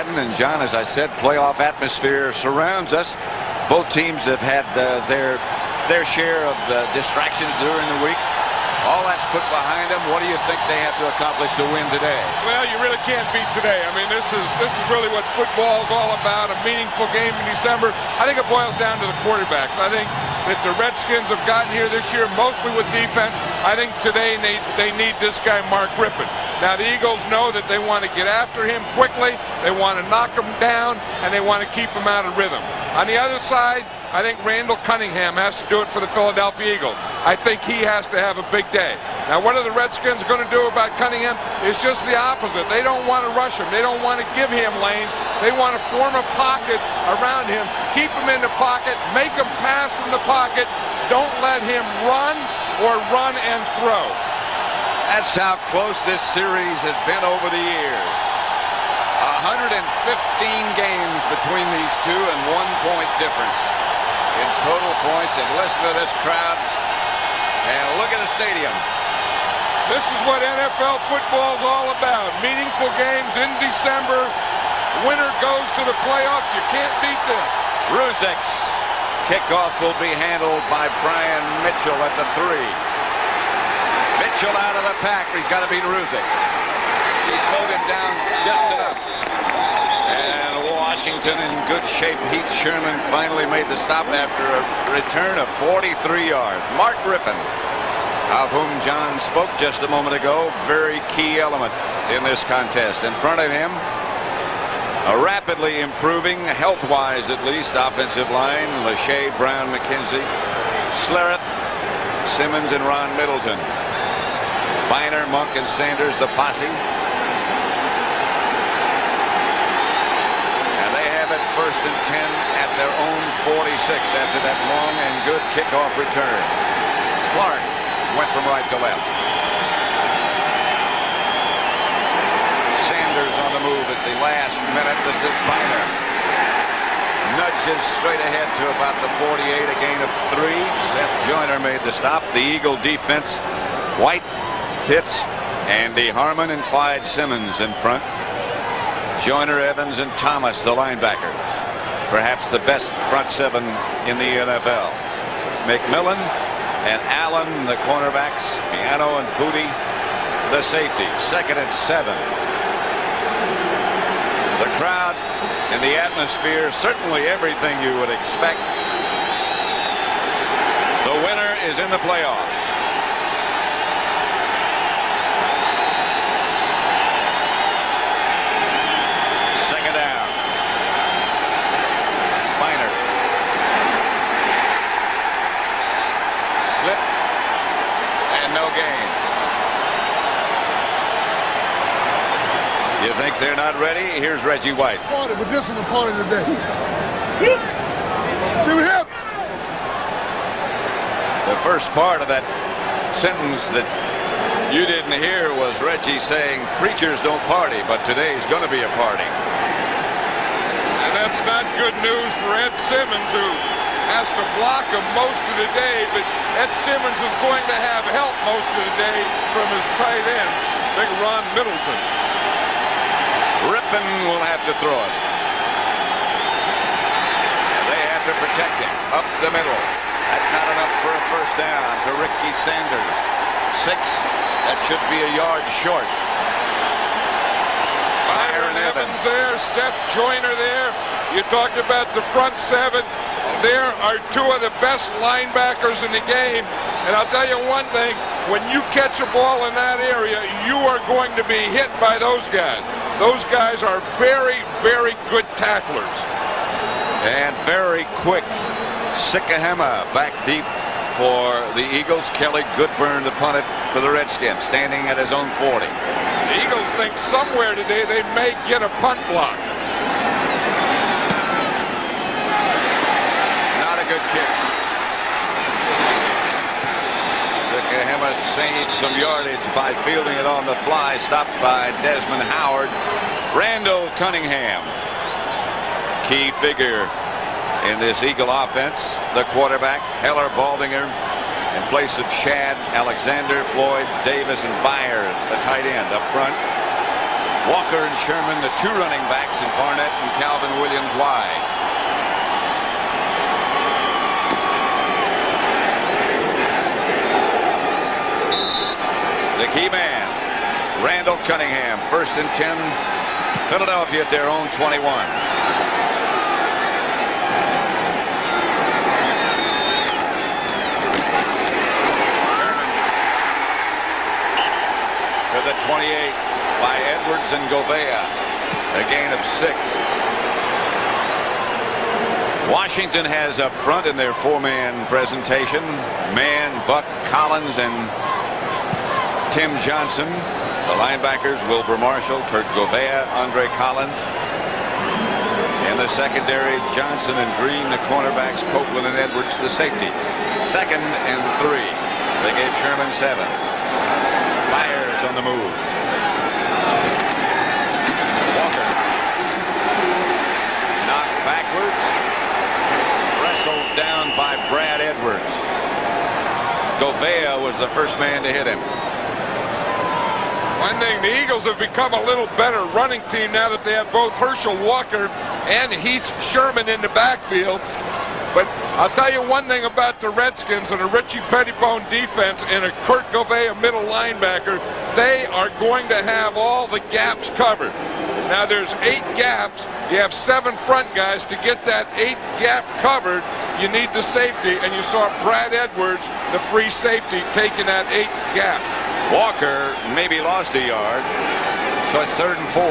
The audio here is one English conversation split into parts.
Madden. And John, as I said, playoff atmosphere surrounds us. Both teams have had their share of distractions during the week. All that's put behind them. What do you think they have to accomplish to win today? Well, you really can't beat today. I mean, this is really what football is all about, a meaningful game in December. I think it boils down to the quarterbacks. I think that the Redskins have gotten here this year mostly with defense. I think today they need this guy, Mark Rippon. Now, the Eagles know that they want to get after him quickly, they want to knock him down, and they want to keep him out of rhythm. On the other side, I think Randall Cunningham has to do it for the Philadelphia Eagles. I think he has to have a big day. Now, what are the Redskins going to do about Cunningham? It's just the opposite. They don't want to rush him. They don't want to give him lanes. They want to form a pocket around him, keep him in the pocket, make him pass from the pocket. Don't let him run or run and throw. That's how close this series has been over the years. 115 games between these two and 1 point difference in total points. And listen to this crowd and look at the stadium. This is what NFL football is all about. Meaningful games in December. Winner goes to the playoffs. You can't beat this. Ruzek's kickoff will be handled by Brian Mitchell at the 3. Mitchell out of the pack. He's got to beat Ruzek. He slowed him down just enough. And Washington in good shape. Heath Sherman finally made the stop after a return of 43 yards. Mark Rippon, of whom John spoke just a moment ago, very key element in this contest. In front of him, a rapidly improving, health-wise at least, offensive line. Lachey, Brown, McKenzie, Slereth, Simmons, and Ron Middleton. Biner, Monk, and Sanders, the posse. And they have it 1st and 10 at their own 46 after that long and good kickoff return. Clark went from right to left. Sanders on the move at the last minute. This is Biner. Nudges straight ahead to about the 48, a gain of 3. Seth Joyner made the stop. The Eagle defense, White, Pitts, Andy Harmon, and Clyde Simmons in front. Joyner, Evans, and Thomas, the linebackers. Perhaps the best front 7 in the NFL. McMillan and Allen, the cornerbacks. Piano and Booty, the safety. 2nd and 7. The crowd and the atmosphere, certainly everything you would expect. The winner is in the playoffs. Second down. Biner. Slip. And no gain. You think they're not ready? Here's Reggie White. Party, but this is the part of the day. Do hips. The first part of that sentence that you didn't hear was Reggie saying preachers don't party, but today's going to be a party. And that's not good news for Ed Simmons, who has to block him most of the day, but Ed Simmons is going to have help most of the day from his tight end, Big Ron Middleton. Rippon will have to throw it. They have to protect him up the middle. That's not enough for a first down to Ricky Sanders. 6. That should be a yard short. Byron Evans there, Seth Joyner there. You talked about the front 7. There are 2 of the best linebackers in the game. And I'll tell you one thing, when you catch a ball in that area, you are going to be hit by those guys. Those guys are very, very good tacklers. And very quick. Sikahema back deep for the Eagles. Kelly Goodburn to punt it for the Redskins, standing at his own 40. The Eagles think somewhere today they may get a punt block. Not a good kick. Sikahema saved some yardage by fielding it on the fly, stopped by Desmond Howard. Randall Cunningham, key figure in this Eagle offense. The quarterback, Heller Baldinger, in place of Shad, Alexander, Floyd, Davis, and Byers, the tight end up front. Walker and Sherman, the two running backs, and Barnett and Calvin Williams wide. The key man, Randall Cunningham, 1st and 10, Philadelphia at their own 21. To the 28 by Edwards and Govea, a gain of 6. Washington has up front in their 4-man presentation, Mann, Buck, Collins, and Tim Johnson. The linebackers, Wilbur Marshall, Kurt Govea, Andre Collins. In the secondary, Johnson and Green, the cornerbacks, Copeland and Edwards, the safeties. 2nd and 3. They gave Sherman 7. Myers on the move. Walker. Knocked backwards. Wrestled down by Brad Edwards. Govea was the first man to hit him. One thing, the Eagles have become a little better running team now that they have both Herschel Walker and Heath Sherman in the backfield. But I'll tell you one thing about the Redskins and a Richie Pettibone defense and a Kurt Govea middle linebacker, they are going to have all the gaps covered. Now there's 8 gaps. You have 7 front guys. To get that 8th gap covered, you need the safety, and you saw Brad Edwards, the free safety, taking that 8th gap. Walker maybe lost a yard, so it's 3rd and 4.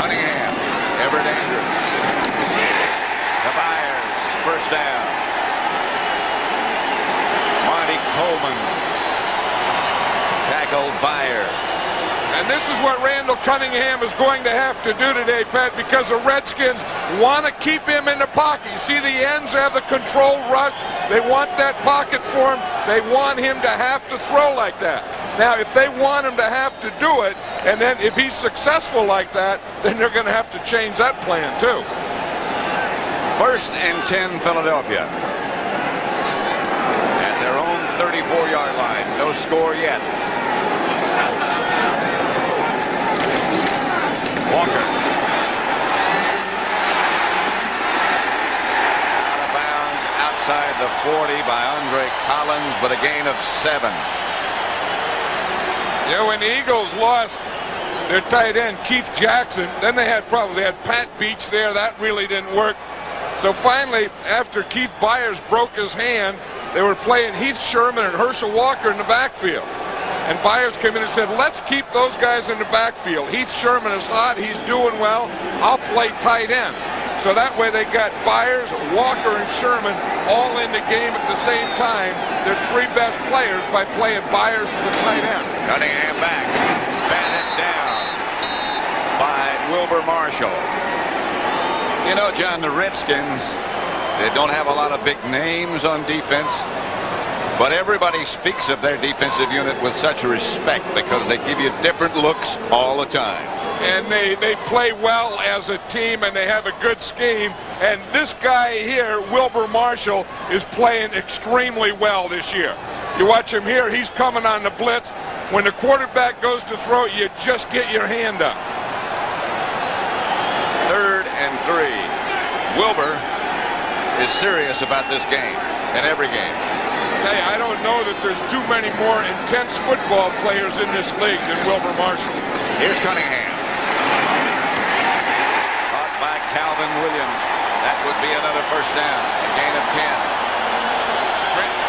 Cunningham, Everett Andrews. To Myers, 1st down. Monty Coleman tackled Myers. And this is what Randall Cunningham is going to have to do today, Pat, because the Redskins want to keep him in the pocket. You see the ends have the controlled rush. They want that pocket for him. They want him to have to throw like that. Now, if they want him to have to do it, and then if he's successful like that, then they're going to have to change that plan too. 1st and 10, Philadelphia. At their own 34-yard line. No score yet. Walker. Out of bounds outside the 40 by Andre Collins, but a gain of 7. Yeah, when the Eagles lost their tight end, Keith Jackson, then they had Pat Beach there. That really didn't work. So finally, after Keith Byers broke his hand, they were playing Heath Sherman and Herschel Walker in the backfield. And Byers came in and said, let's keep those guys in the backfield. Heath Sherman is hot. He's doing well. I'll play tight end. So that way they got Byers, Walker, and Sherman all in the game at the same time. Their 3 best players by playing Byers as a tight end. Cunningham back. Batted down by Wilbur Marshall. You know, John, the Redskins, they don't have a lot of big names on defense. But everybody speaks of their defensive unit with such respect because they give you different looks all the time. And they play well as a team, and they have a good scheme. And this guy here, Wilbur Marshall, is playing extremely well this year. You watch him here, he's coming on the blitz. When the quarterback goes to throw, you just get your hand up. 3rd and 3. Wilbur is serious about this game and every game. Hey, I don't know that there's too many more intense football players in this league than Wilbur Marshall. Here's Cunningham. Caught by Calvin Williams. That would be another 1st down. A gain of 10.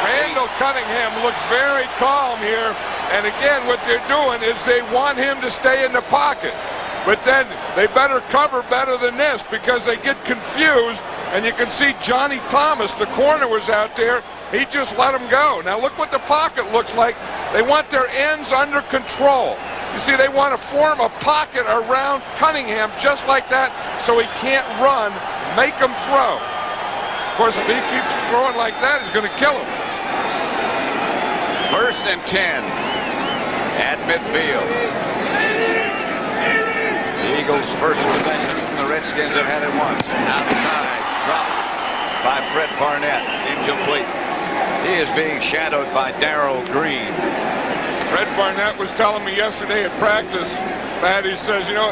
Randall Cunningham looks very calm here. And again, what they're doing is they want him to stay in the pocket. But then they better cover better than this because they get confused. And you can see Johnny Thomas, the corner, was out there. He just let him go. Now look what the pocket looks like. They want their ends under control. You see, they want to form a pocket around Cunningham just like that so he can't run, make him throw. Of course, if he keeps throwing like that, he's going to kill him. 1st and 10 at midfield. The Eagles' first possession. The Redskins have had it once. Outside, dropped by Fred Barnett. Incomplete. He is being shadowed by Darrell Green. Red Barnett was telling me yesterday at practice that he says, you know,